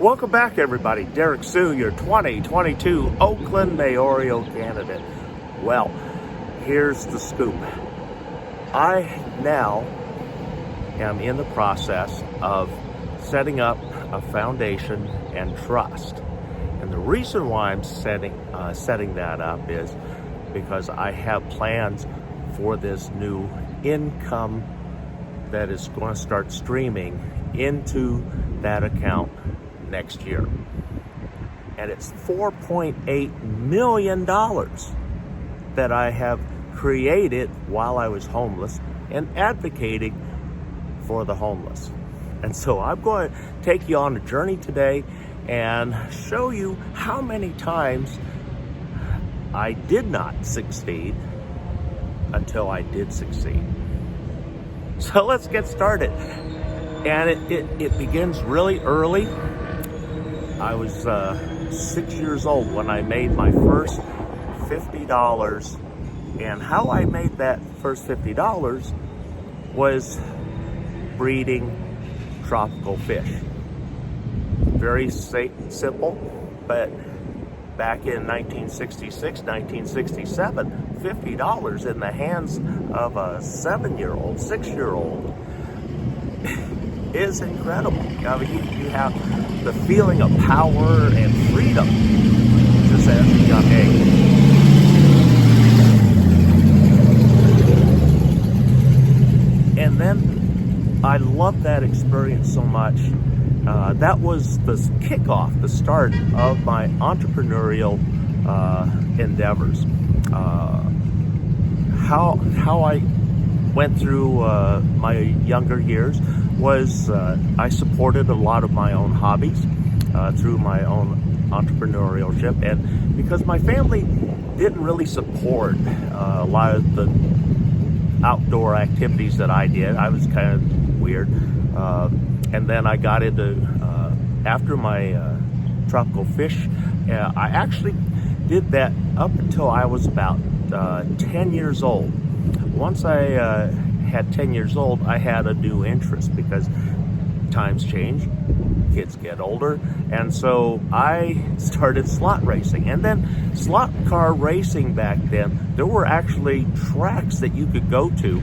Welcome back, everybody. Derrick Soo, your 2022 Oakland mayoral candidate. Well, here's the scoop. I now am in the process of setting up a foundation and trust. And the reason why I'm setting that up is because I have plans for this new income that is going to start streaming into that account next year. And it's $4.8 million that I have created while I was homeless and advocating for the homeless. And so I'm going to take you on a journey today and show you how many times I did not succeed until I did succeed. So let's get started. And it begins really early. I was 6 years old when I made my first $50. And how I made that first $50 was breeding tropical fish. Very simple, but back in 1966, 1967, $50 in the hands of a 7-year-old, 6-year-old is incredible. I mean, you have the feeling of power and freedom just at a young age. And then I loved that experience so much. That was the kickoff, the start of my entrepreneurial endeavors. How I went through my younger years was I supported a lot of my own hobbies through my own entrepreneurship, and because my family didn't really support a lot of the outdoor activities that I did, I was kind of weird. And then I got into, after my tropical fish, I actually did that up until I was about 10 years old. Once I had 10 years old, I had a new interest because times change, kids get older, and so I started slot racing. And then slot car racing back then, there were actually tracks that you could go to,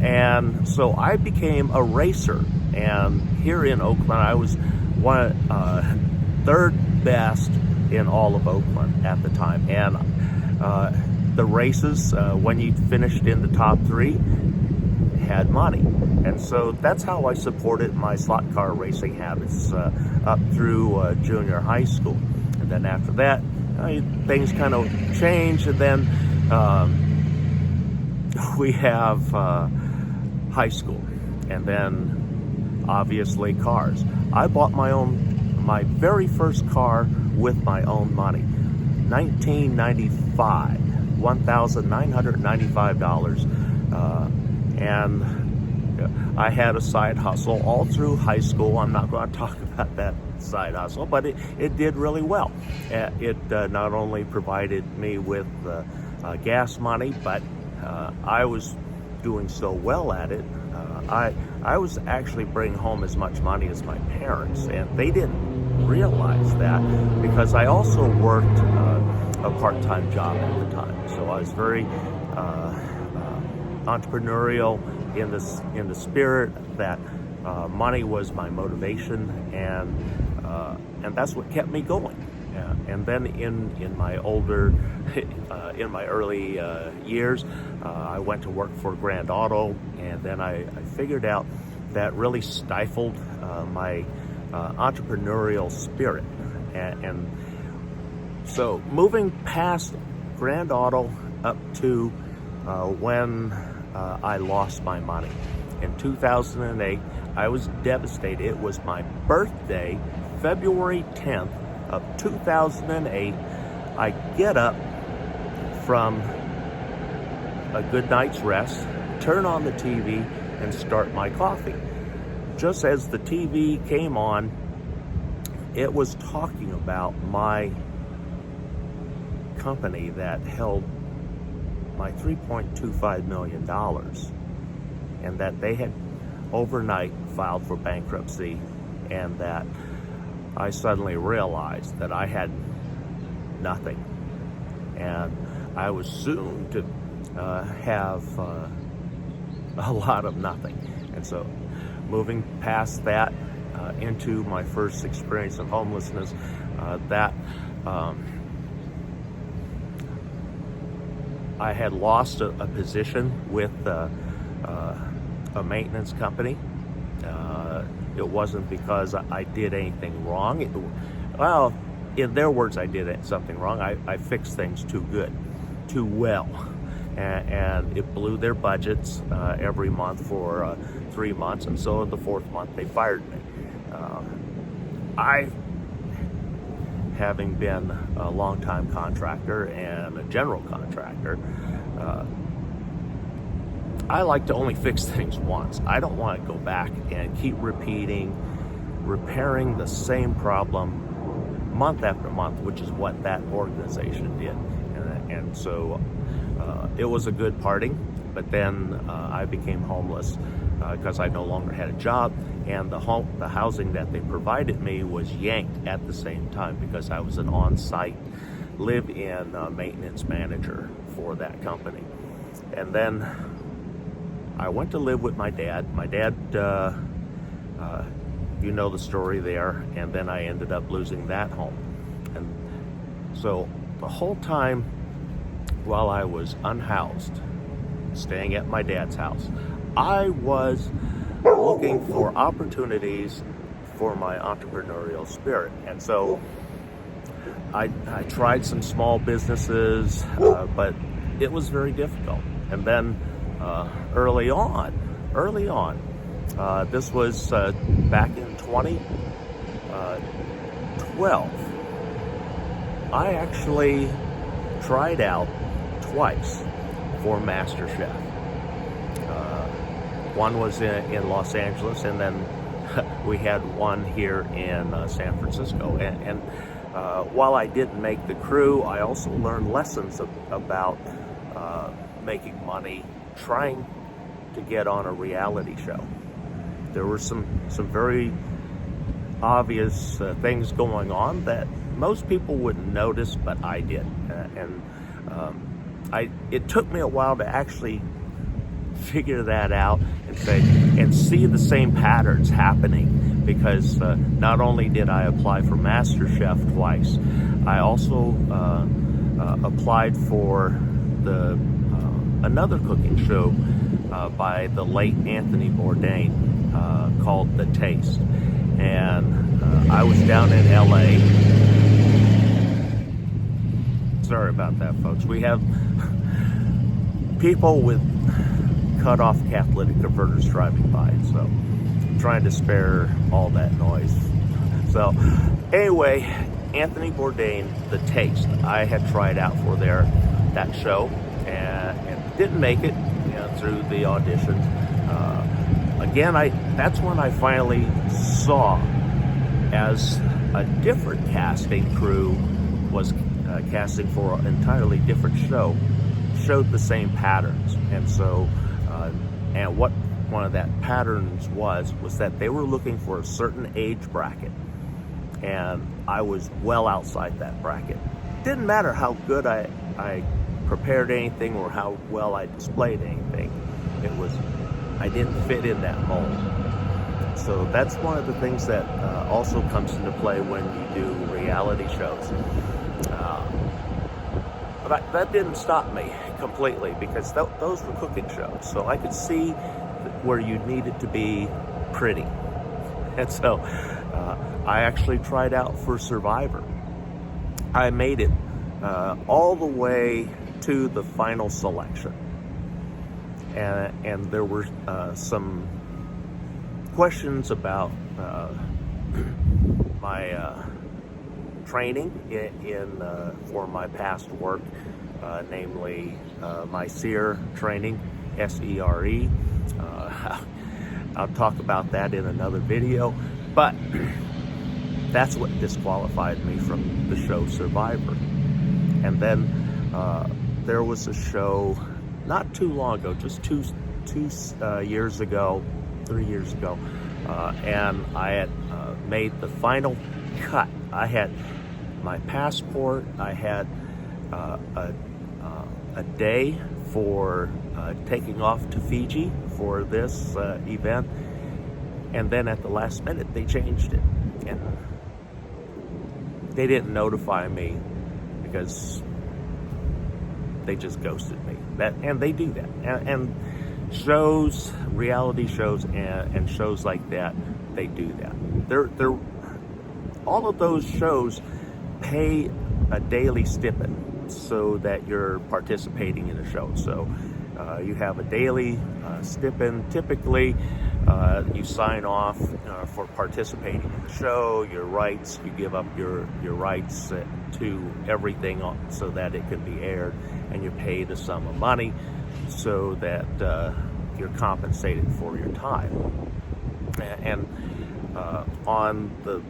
and so I became a racer. And here in Oakland, I was third best in all of Oakland at the time. And the races, when you finished in the top 3, had money. And so that's how I supported my slot car racing habits up through junior high school. And then after that, things kind of changed. And then we have high school. And then obviously cars. I bought my very first car with my own money. 1995, $1,995. And I had a side hustle all through high school. I'm not going to talk about that side hustle, but it did really well. It not only provided me with gas money, but I was doing so well at it. I was actually bringing home as much money as my parents, and they didn't realize that because I also worked a part-time job at the time. So I was very entrepreneurial in the spirit that money was my motivation, and that's what kept me going. And then in my early years, I went to work for Grand Auto, and then I figured out that really stifled my entrepreneurial spirit. And so moving past Grand Auto up to when I lost my money. In 2008, I was devastated. It was my birthday, February 10th of 2008. I get up from a good night's rest, turn on the TV, and start my coffee. Just as the TV came on, it was talking about my company that held my $3.25 million, and that they had overnight filed for bankruptcy, and that I suddenly realized that I had nothing, and I was soon to have a lot of nothing. And so moving past that into my first experience of homelessness, I had lost a position with a maintenance company. It wasn't because I did anything wrong. Well, in their words, I did something wrong. I fixed things too good, too well. And it blew their budgets every month for 3 months, and so the 4th month they fired me. Having been a longtime contractor and a general contractor, I like to only fix things once. I don't want to go back and keep repairing the same problem month after month, which is what that organization did. And so it was a good parting, but then I became homeless because I no longer had a job, and the housing that they provided me was yanked at the same time because I was an on-site live-in maintenance manager for that company. And then I went to live with my dad. My dad, you know the story there, and then I ended up losing that home. And so the whole time while I was unhoused, staying at my dad's house, I was looking for opportunities for my entrepreneurial spirit. And so I tried some small businesses, but it was very difficult. And then early on, this was back in 2012, I actually tried out twice for MasterChef. One was in Los Angeles, and then we had one here in San Francisco. And while I didn't make the crew, I also learned lessons about making money trying to get on a reality show. There were some very obvious things going on that most people wouldn't notice, but I did. It took me a while to actually figure that out and see the same patterns happening, because not only did I apply for MasterChef twice, I also applied for another cooking show by the late Anthony Bourdain called The Taste. And I was down in LA. Sorry about that, folks. We have people with cut-off catalytic converters driving by, so I'm trying to spare all that noise. So anyway, Anthony Bourdain, The Taste, I had tried out for that show and didn't make it, through the auditions. Again, that's when I finally saw, as a different casting crew was casting for an entirely different show, showed the same patterns. And so, and what one of that patterns was that they were looking for a certain age bracket, and I was well outside that bracket. Didn't matter how good I prepared anything or how well I displayed anything. I didn't fit in that mold. So that's one of the things that also comes into play when you do reality shows. But that didn't stop me completely, because those were cooking shows. So I could see where you needed to be pretty. And so I actually tried out for Survivor. I made it all the way to the final selection. And there were some questions about my training for my past work, namely my SERE training, SERE. I'll talk about that in another video, but that's what disqualified me from the show Survivor. And then there was a show not too long ago, just 3 years ago, and I had made the final cut. I had my passport. I had a day for taking off to Fiji for this event, and then at the last minute they changed it, and they didn't notify me because they just ghosted me. And they do that, and shows, reality shows, and shows like that, they do that. They're all of those shows pay a daily stipend so that you're participating in a show. So you have a daily stipend. Typically, you sign off for participating in the show, your rights. You give up your rights to everything so that it can be aired, and you pay the sum of money so that you're compensated for your time. And on the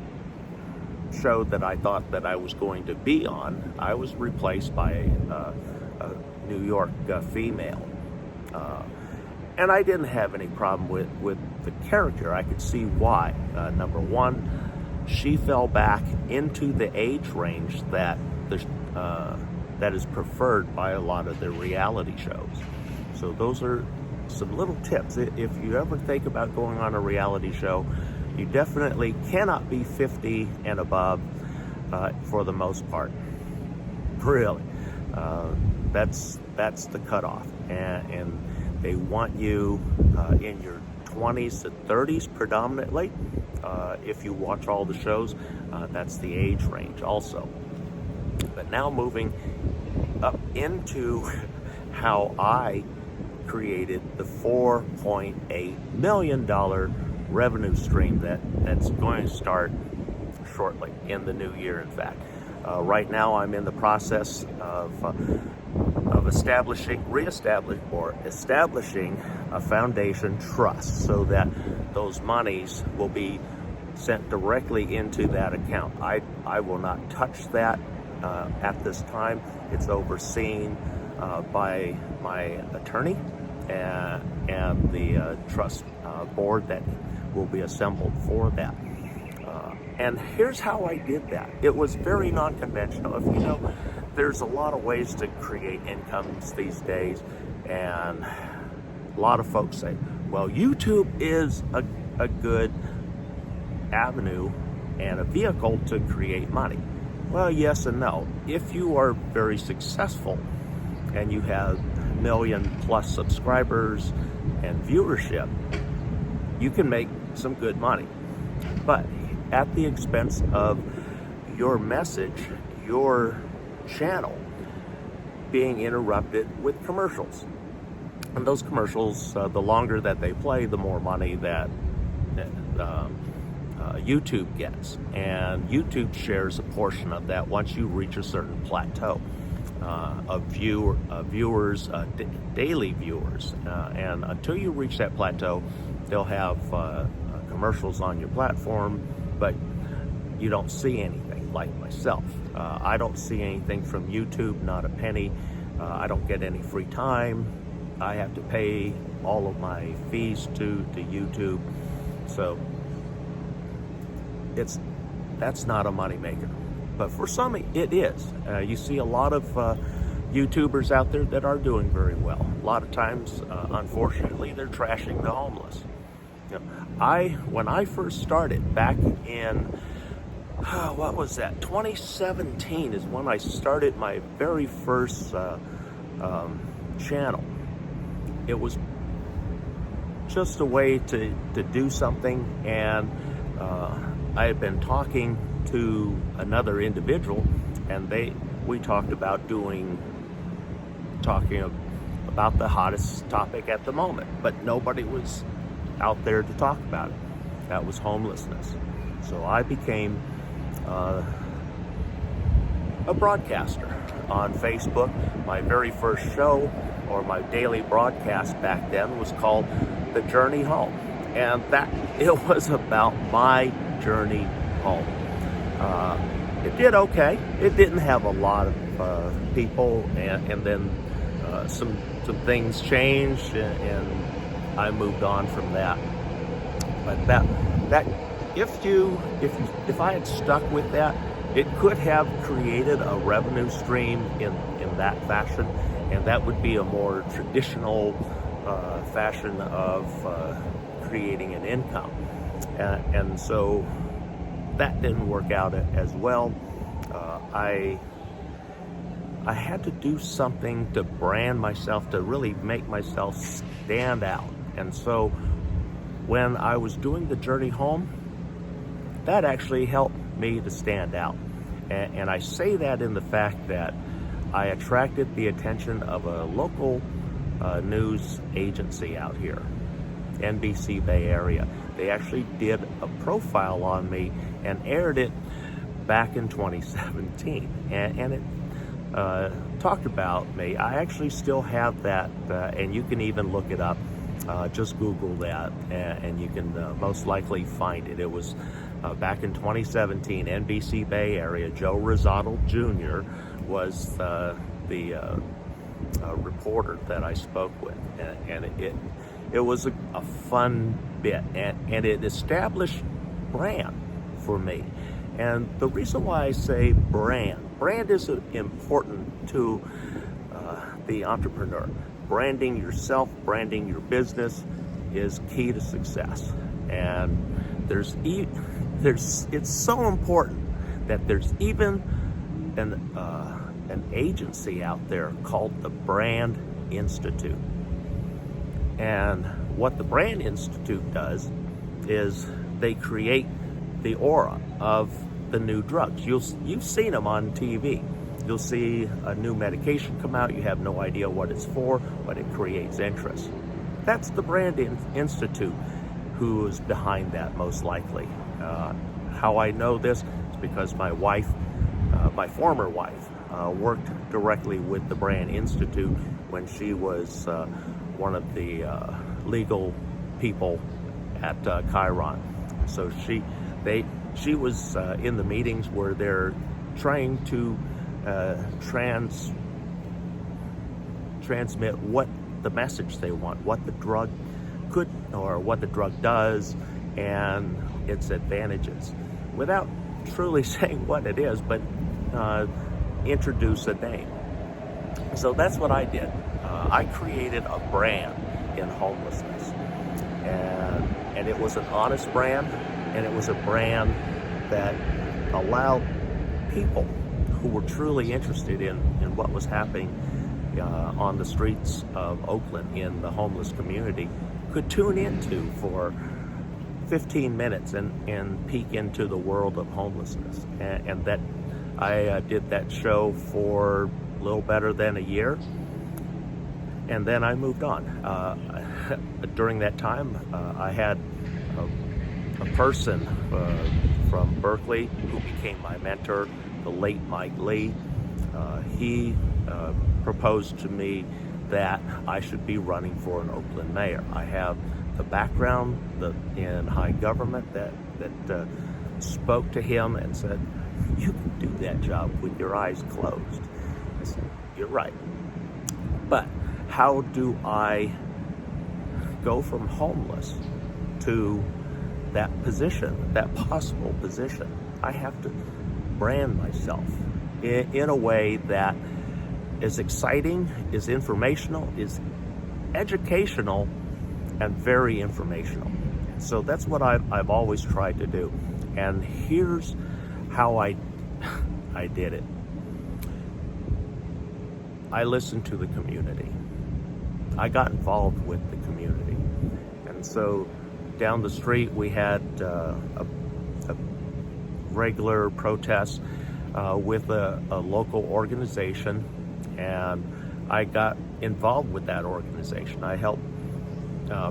show that I thought that I was going to be on, I was replaced by a New York female. And I didn't have any problem with the character. I could see why. Number one, she fell back into the age range that is preferred by a lot of the reality shows. So those are some little tips. If you ever think about going on a reality show, you definitely cannot be 50 and above for the most part. Really. That's the cutoff. And they want you in your 20s to 30s predominantly. If you watch all the shows, that's the age range also. But now moving up into how I created the $4.8 million revenue stream that's going to start shortly in the new year, in fact. Right now I'm in the process of establishing a foundation trust so that those monies will be sent directly into that account. I will not touch that at this time. It's overseen by my attorney and the trust board that will be assembled for that. And here's how I did that. It was very non-conventional. If you know, there's a lot of ways to create incomes these days, and a lot of folks say, well, YouTube is a good avenue and a vehicle to create money. Well, yes and no. If you are very successful and you have million+ subscribers and viewership, you can make some good money. But at the expense of your message, your channel being interrupted with commercials. And those commercials, the longer that they play, the more money that YouTube gets. And YouTube shares a portion of that once you reach a certain plateau of viewers, daily viewers. And until you reach that plateau, they'll have commercials on your platform, but you don't see anything, like myself. I don't see anything from YouTube, not a penny. I don't get any free time. I have to pay all of my fees to YouTube. So that's not a moneymaker. But for some, it is. You see a lot of YouTubers out there that are doing very well. A lot of times, unfortunately, they're trashing the homeless. You know, when I first started back in, what was that? 2017 is when I started my very first channel. It was just a way to do something, and I had been talking to another individual, and we talked about talking about the hottest topic at the moment, but nobody was out there to talk about it. That was homelessness. So I became a broadcaster on Facebook. My very first show, or my daily broadcast back then, was called The Journey Home, and it was about my journey home. It did okay. It didn't have a lot of people, and then some things changed, and I moved on from that. But that if I had stuck with that, it could have created a revenue stream in that fashion, and that would be a more traditional fashion of creating an income. And so that didn't work out as well. I had to do something to brand myself, to really make myself stand out. And so when I was doing the journey home, that actually helped me to stand out. And I say that in the fact that I attracted the attention of a local news agency out here, NBC Bay Area. They actually did a profile on me and aired it back in 2017. And it talked about me. I actually still have that, and you can even look it up. Just Google that, and you can most likely find it. It was back in 2017, NBC Bay Area. Joe Rosado Jr. was the reporter that I spoke with, and it was a fun bit, and it established brand for me. And the reason why I say brand is important to the entrepreneur. Branding yourself, branding your business is key to success. And it's so important that there's even an agency out there called the Brand Institute. And what the Brand Institute does is they create the aura of the new drugs. You've seen them on TV. You'll see a new medication come out. You have no idea what it's for, but it creates interest. That's the Brand Institute who is behind that, most likely. How I know this is because my wife, my former wife, worked directly with the Brand Institute when she was one of the legal people at Chiron. So she was in the meetings where they're trying to transmit what the message they want, what the drug could, or what the drug does, and its advantages, without truly saying what it is, but introduce a name. So that's what I did. I created a brand in homelessness, and it was an honest brand, and it was a brand that allowed people who were truly interested in what was happening on the streets of Oakland in the homeless community could tune into for 15 minutes and peek into the world of homelessness. And that I did that show for a little better than a year, and then I moved on. During that time, I had a person from Berkeley who became my mentor, the late Mike Lee. He proposed to me that I should be running for an Oakland mayor. I have the background in high government that spoke to him and said, "You can do that job with your eyes closed." I said, "You're right. But how do I go from homeless to that position, that possible position? I have to brand myself in a way that is exciting, is informational, is educational, and very informational." So that's what I've always tried to do. And here's how I did it. I listened to the community. I got involved with the community. And so down the street we had a regular protest with a local organization, and I got involved with that organization. I helped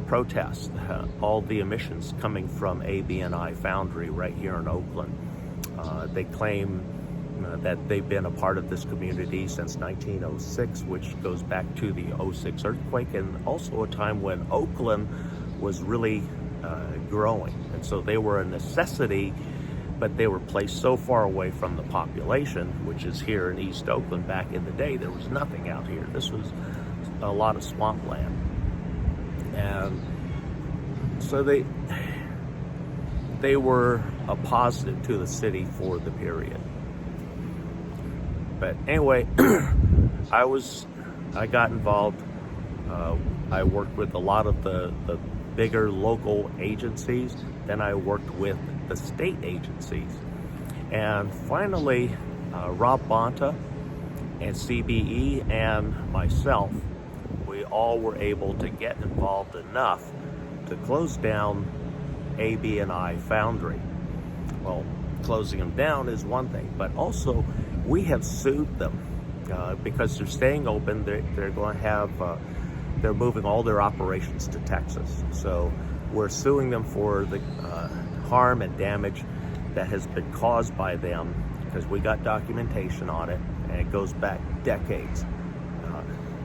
protest all the emissions coming from ABNI Foundry right here in Oakland. They claim that they've been a part of this community since 1906, which goes back to the '06 earthquake, and also a time when Oakland was really growing. And so they were a necessity, but they were placed so far away from the population, which is here in East Oakland. Back in the day, there was nothing out here. This was a lot of swampland. And so they were a positive to the city for the period. But anyway, I got involved. I worked with a lot of the bigger local agencies. Then I worked with the state agencies. And finally, Rob Bonta and CBE and myself, we all were able to get involved enough to close down AB&I Foundry. Well, closing them down is one thing, but also we have sued them because they're staying open. They're going to have, they're moving all their operations to Texas. So we're suing them for the harm and damage that has been caused by them, because we got documentation on it, and it goes back decades.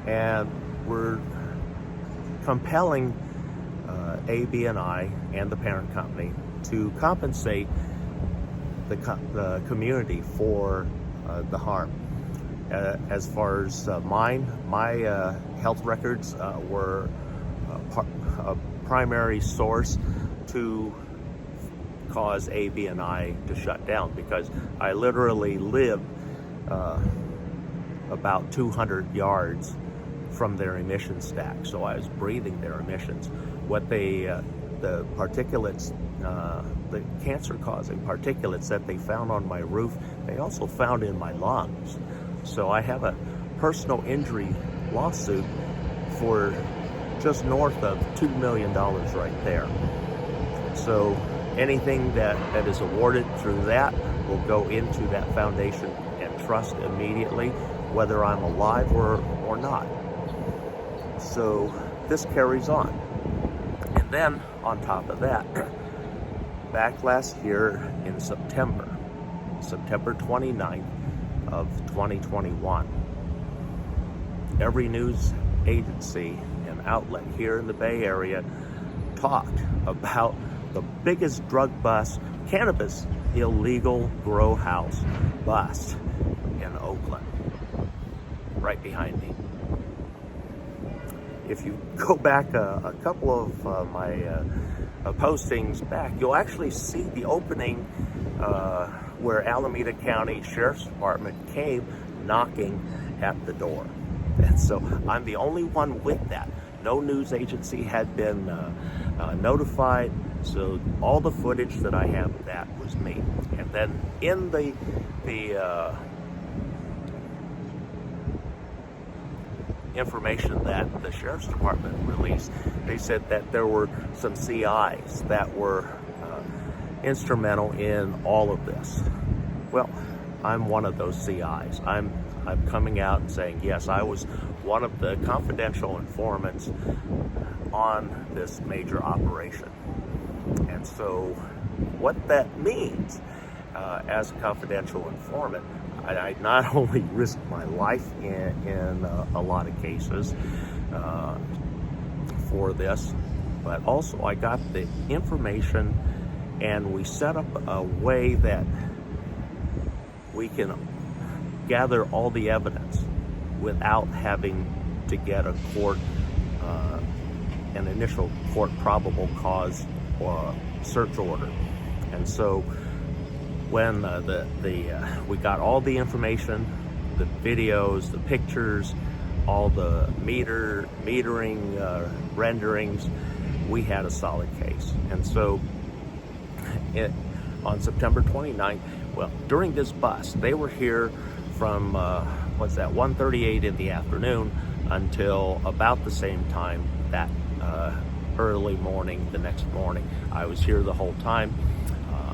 And we're compelling AB&I and the parent company to compensate the community for the harm. As far as my health records were a primary source to cause AB&I to shut down, because I literally lived about 200 yards from their emission stack, so I was breathing their emissions. What the particulates, the cancer-causing particulates that they found on my roof, they also found in my lungs. So I have a personal injury lawsuit for just north of $2 million right there. So anything that is awarded through that will go into that foundation and trust immediately, whether I'm alive or not. So this carries on. And then on top of that, back last year in September 29th of 2021, every news agency and outlet here in the Bay Area talked about the biggest drug bust, cannabis illegal grow house bust in Oakland, right behind me. If you go back a couple of my postings back, you'll actually see the opening where Alameda County Sheriff's Department came knocking at the door. And so I'm the only one with that. No news agency had been notified, so all the footage that I have of that was me. And then in the information that the Sheriff's Department released, they said that there were some CIs that were instrumental in all of this. Well, I'm one of those CIs. I'm coming out and saying, yes, I was one of the confidential informants on this major operation. And so what that means as a confidential informant, I not only risk my life in a lot of cases for this, but also I got the information, and we set up a way that we can gather all the evidence without having to get a court, an initial court probable cause or search order. And so when we got all the information, the videos, the pictures, all the metering renderings, we had a solid case. And so on September 29th, well, during this bust, they were here from 1:38 in the afternoon until about the same time that early morning, the next morning. I was here the whole time.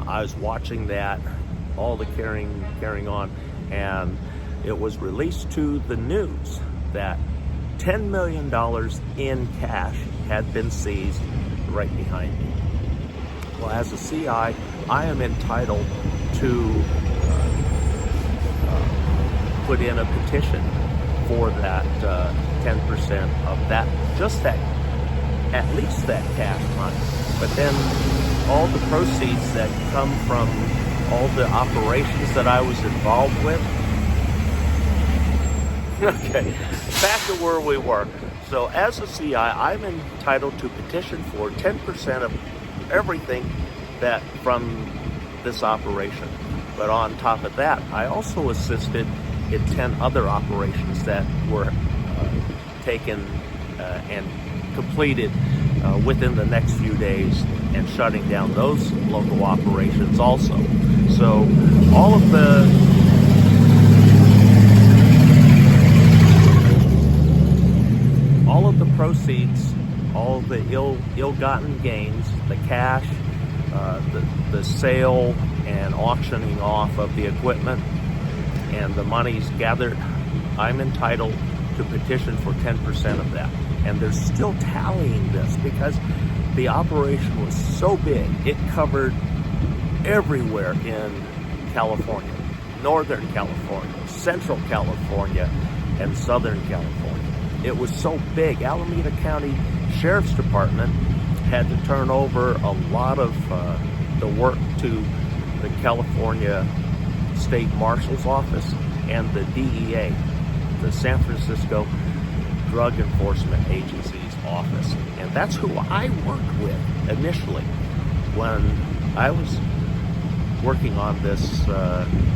I was watching that, all the carrying on, and it was released to the news that $10 million in cash had been seized right behind me. Well, as a CI, I am entitled to put in a petition for that 10% of that, just that, at least that cash money. But then all the proceeds that come from all the operations that I was involved with. Okay, back to where we were. So as a CI, I'm entitled to petition for 10% of everything that from this operation. But on top of that, I also assisted in 10 other operations that were taken and completed within the next few days, and shutting down those local operations also. So all of the proceeds, all of the ill-gotten gains, the cash, the sale and auctioning off of the equipment, and the monies gathered, I'm entitled to petition for 10% of that. And they're still tallying this because the operation was so big. It covered everywhere in California, Northern California, Central California, and Southern California. It was so big, Alameda County Sheriff's Department had to turn over a lot of the work to the California State Marshal's Office and the DEA, the San Francisco Drug Enforcement Agency's office. And that's who I worked with initially when I was working on this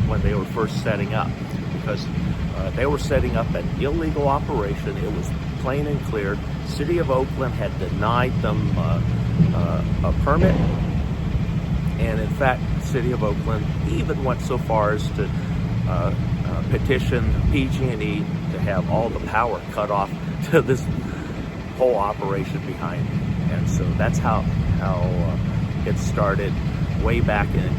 when they were first setting up, because they were setting up an illegal operation. It was plain and clear. City of Oakland had denied them a permit, and in fact, City of Oakland even went so far as to petition PG&E to have all the power cut off to this whole operation behind it. And so that's how it started way back in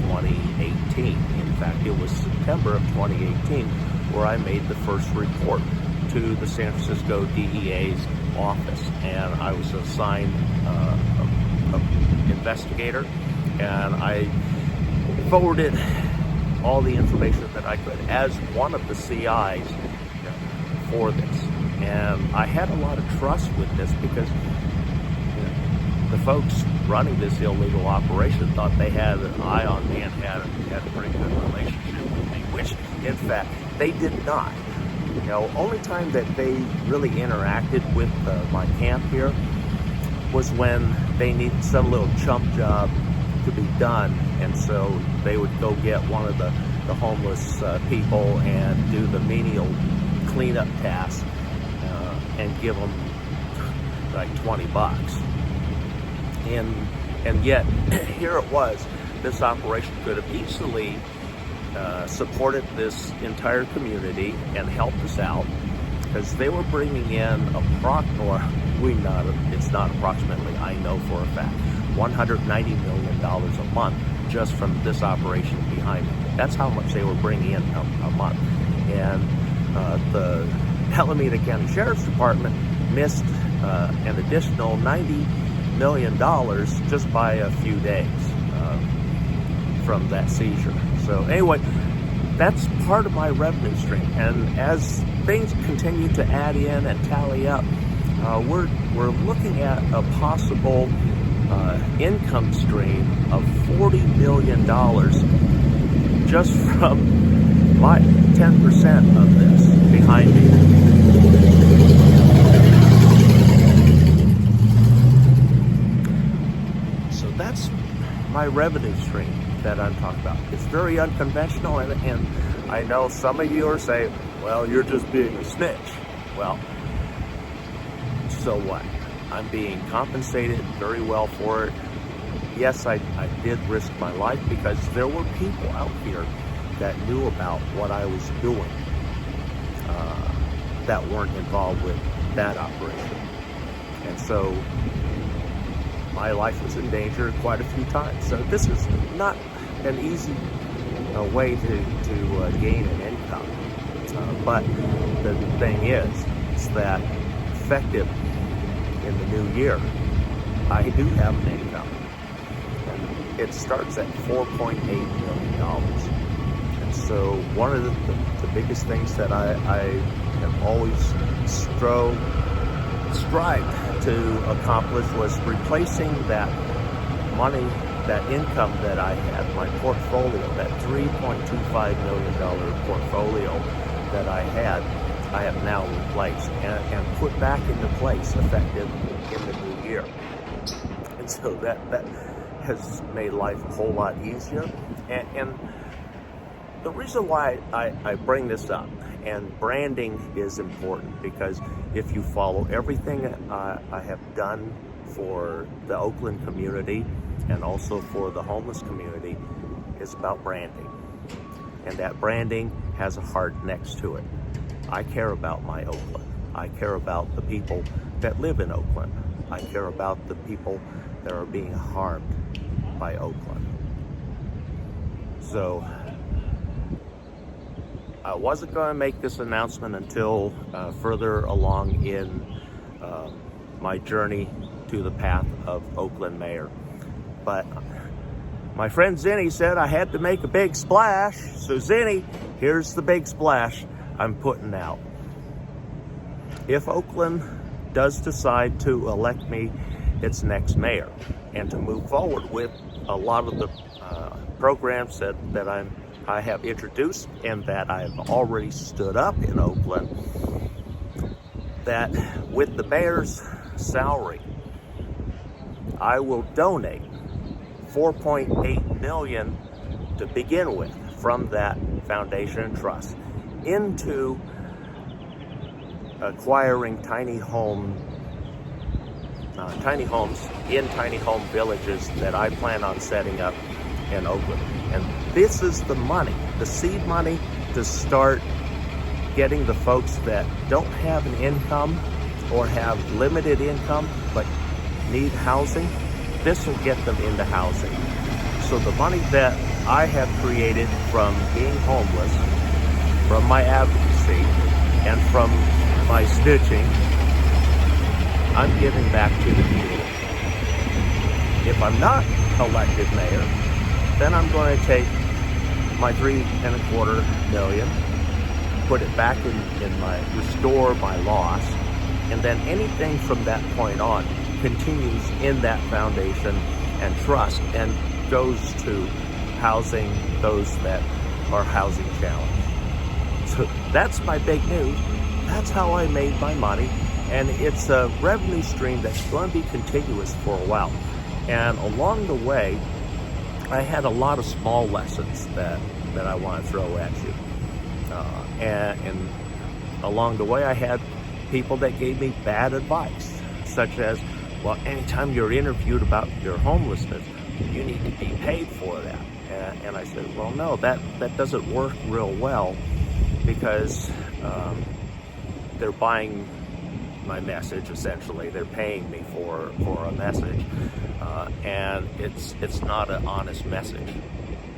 2018. In fact, it was September of 2018 where I made the first report to the San Francisco DEA's office, and I was assigned an investigator, and I forwarded all the information that I could as one of the CIs for this. And I had a lot of trust with this because the folks running this illegal operation thought they had an eye on me and had a pretty good relationship with me, which in fact they did not. Only time that they really interacted with my camp here was when they needed some little chump job to be done, and so they would go get one of the homeless people and do the menial cleanup task and give them like $20. And yet here it was, this operation could have easily supported this entire community and helped us out, because they were bringing in it's not approximately, I know for a fact, $190 million a month just from this operation behind me. That's how much they were bringing in a month. And the Alameda County Sheriff's Department missed an additional $90 million just by a few days from that seizure. So anyway, that's part of my revenue stream. And as things continue to add in and tally up, we're looking at a possible income stream of $40 million just from my 10% of this behind me. So that's my revenue stream that I'm talking about. It's very unconventional, and I know some of you are saying, well, you're just being a snitch. Well, so what? I'm being compensated very well for it. Yes, I did risk my life because there were people out here that knew about what I was doing that weren't involved with that operation. And so my life was in danger quite a few times. So this is not an easy way to gain an income. But the thing is that effective in the new year, I do have an income. And it starts at $4.8 million. And so one of the biggest things that I have always strived to accomplish was replacing that money, that income that I had, my portfolio, that $3.25 million portfolio that I have now replaced and put back into place effective in the new year. And so has made life a whole lot easier. And the reason why I bring this up, and branding is important, because if you follow everything I have done for the Oakland community and also for the homeless community, is about branding. And that branding has a heart next to it. I care about my Oakland. I care about the people that live in Oakland. I care about the people that are being harmed by Oakland. So I wasn't going to make this announcement until further along in my journey to the path of Oakland mayor. But my friend Zinni said I had to make a big splash. So Zinni, here's the big splash I'm putting out. If Oakland does decide to elect me its next mayor and to move forward with a lot of the programs that I have introduced and that I've already stood up in Oakland, that with the mayor's salary, I will donate $4.8 million to begin with from that foundation and trust into acquiring tiny homes in tiny home villages that I plan on setting up in Oakland. And this is the money, the seed money, to start getting the folks that don't have an income or have limited income but need housing. This will get them into housing. So the money that I have created from being homeless, from my advocacy, and from my stitching, I'm giving back to the community. If I'm not elected mayor, then I'm going to take my $3.25 million, put it back in my, restore my loss, and then anything from that point on continues in that foundation and trust and goes to housing those that are housing challenged. So that's my big news. That's how I made my money, and it's a revenue stream that's going to be continuous for a while. And along the way, I had a lot of small lessons that I want to throw at you. And along the way, I had people that gave me bad advice, such as, well, anytime you're interviewed about your homelessness, you need to be paid for that. And I said, well, no, that doesn't work real well, because they're buying my message, essentially. They're paying me for a message, and it's not an honest message.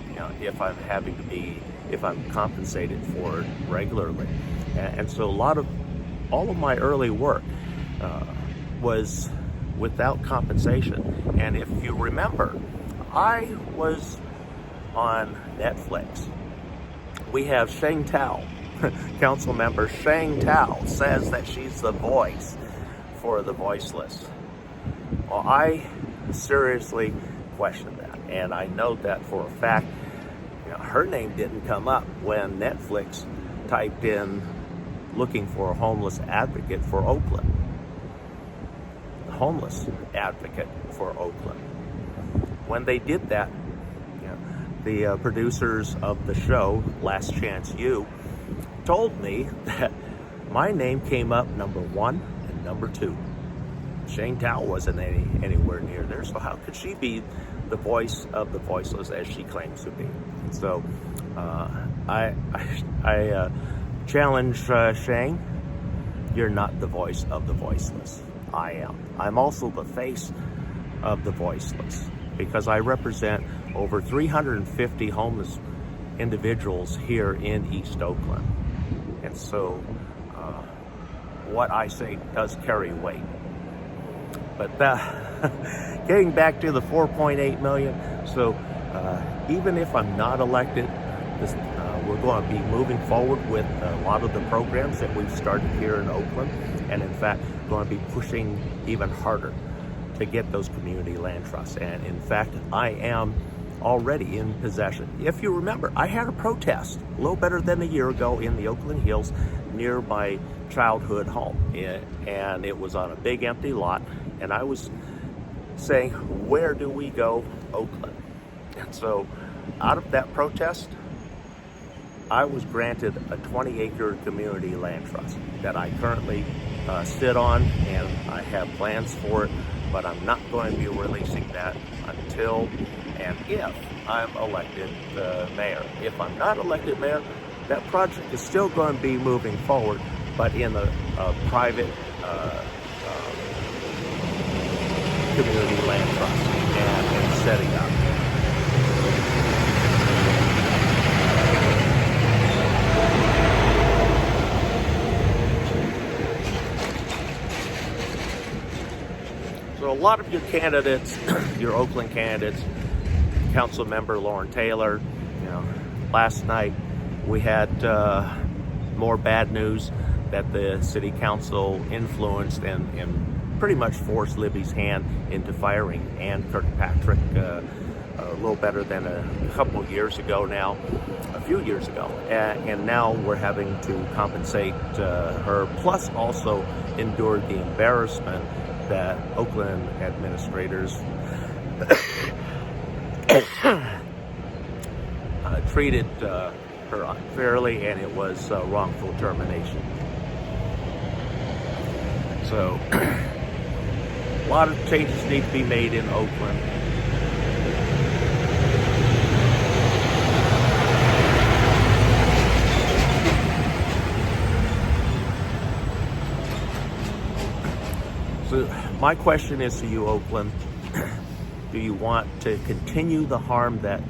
You know, if I'm compensated for it regularly. And so all of my early work was without compensation. And if you remember, I was on Netflix. We have Sheng Tao, council member Sheng Tao, says that she's the voice for the voiceless. Well, I seriously question that, and I know that for a fact. You know, her name didn't come up when Netflix typed in looking for a homeless advocate for Oakland. Homeless advocate for Oakland. When they did that, you know, the producers of the show, Last Chance U, told me that my name came up number 1 and number 2. Sheng Tao wasn't anywhere near there, so how could she be the voice of the voiceless as she claims to be? So I challenge Sheng, you're not the voice of the voiceless. I am. I'm also the face of the voiceless, because I represent over 350 homeless individuals here in East Oakland. And so what I say does carry weight. But getting back to the $4.8 million, so even if I'm not elected, we're going to be moving forward with a lot of the programs that we've started here in Oakland, and in fact, going to be pushing even harder to get those community land trusts. And in fact, I am already in possession. If you remember, I had a protest a little better than a year ago in the Oakland Hills near my childhood home, and it was on a big empty lot, and I was saying, where do we go, Oakland? And so out of that protest, I was granted a 20-acre community land trust that I currently sit on, and I have plans for it, but I'm not going to be releasing that until and if I'm elected mayor. If I'm not elected mayor, that project is still going to be moving forward, but in a private community land trust and setting up. So a lot of your candidates, your Oakland candidates, Council Member Lauren Taylor, last night we had more bad news that the City Council influenced and pretty much forced Libby's hand into firing Ann Kirkpatrick a little better than a couple years ago now, a few years ago. And now we're having to compensate her, plus also endure the embarrassment that Oakland administrators treated her unfairly, and it was wrongful termination. So a lot of changes need to be made in Oakland. So my question is to you, Oakland, do you want to continue the harm that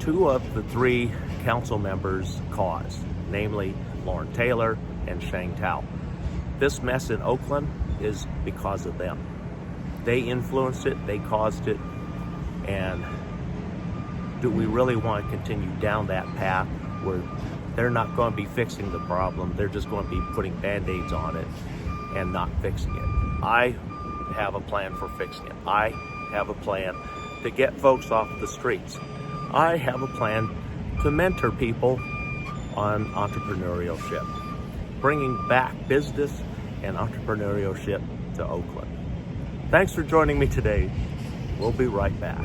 2 of the 3 council members caused, namely Lauren Taylor and Shang Tao? This mess in Oakland is because of them. They influenced it, they caused it, and do we really want to continue down that path where they're not going to be fixing the problem, they're just going to be putting band-aids on it and not fixing it? I have a plan for fixing it. I have a plan to get folks off the streets. I have a plan to mentor people on entrepreneurship, bringing back business and entrepreneurship to Oakland. Thanks for joining me today. We'll be right back.